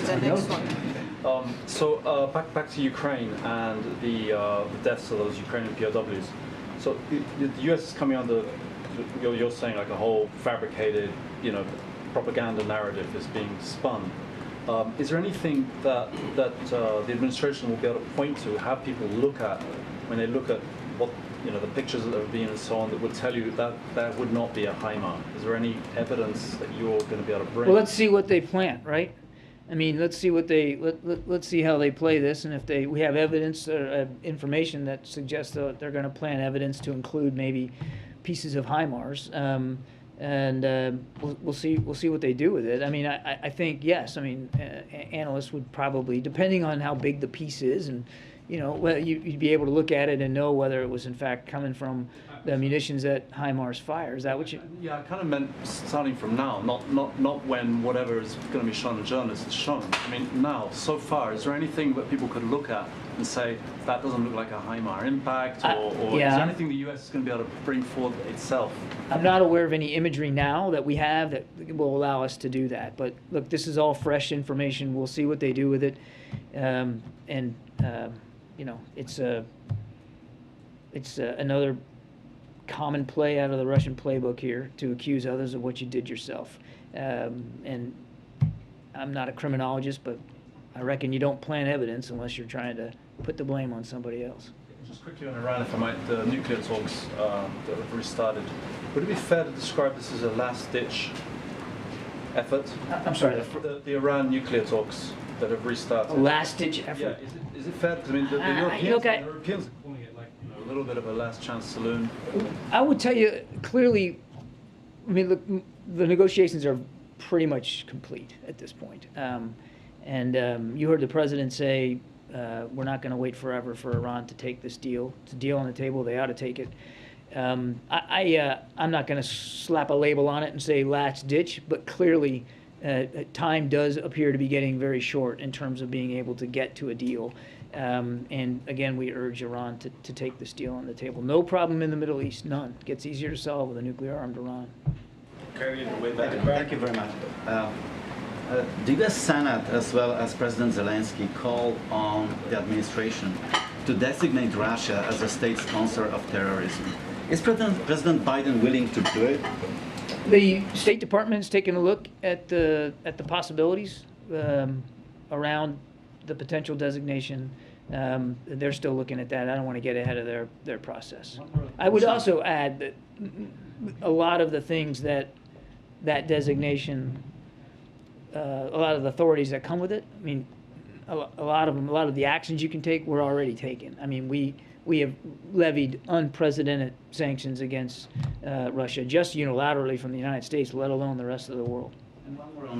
The next one. Back to Ukraine and the deaths of those Ukrainian POWs. So the U.S. is coming under, you're saying like a whole fabricated, propaganda narrative is being spun. Is there anything that the administration will be able to point to, have people look at when they look at what the pictures that have been and so on, that would tell you that that would not be a HIMARS? Is there any evidence that you're going to be able to bring? Well, let's see what they plant, right? I mean, let's see what they let's see how they play this, and if we have evidence or information that suggests that they're going to plant evidence to include maybe pieces of HIMARS, we'll see what they do with it. I mean, I think yes. I mean, analysts would probably, depending on how big the piece is, and well, you'd be able to look at it and know whether it was in fact coming from the munitions that HIMARS fire. Is that what you? Yeah, I kind of meant starting from now, not when whatever is going to be shown to journalists is shown. I mean, now, so far, is there anything that people could look at and say that doesn't look like a HIMARS impact, or yeah. Is there anything the U.S. is going to be able to bring forward itself? I'm not aware of any imagery now that we have that will allow us to do that. But look, this is all fresh information. We'll see what they do with it, it's another common play out of the Russian playbook here to accuse others of what you did yourself. And I'm not a criminologist, but I reckon you don't plant evidence unless you're trying to put the blame on somebody else. Just quickly on Iran, if I might, the nuclear talks that have restarted. Would it be fair to describe this as a last-ditch effort? I'm sorry. The Iran nuclear talks that have restarted. A last-ditch effort. Yeah, is it fair? Because I mean, the Europeans are calling it like a little bit of a last-chance saloon. I would tell you clearly. I mean, look, the negotiations are pretty much complete at this point. You heard the president say, we're not going to wait forever for Iran to take this deal. It's a deal on the table. They ought to take it. I'm not going to slap a label on it and say last ditch, but clearly time does appear to be getting very short in terms of being able to get to a deal. And again, we urge Iran to take this deal on the table. No problem in the Middle East, none. It gets easier to solve with a nuclear-armed Iran. Kirby, way back. Thank you very much. The U.S. Senate, as well as President Zelensky, called on the administration to designate Russia as a state sponsor of terrorism. Is President Biden willing to do it? The State Department's taking a look at the possibilities around the potential designation. They're still looking at that. I don't want to get ahead of their process. I would also add that a lot of the things that designation, a lot of the authorities that come with it, I mean, a lot of the actions you can take were already taken. I mean, we have levied unprecedented sanctions against Russia, just unilaterally from the United States, let alone the rest of the world. And one more on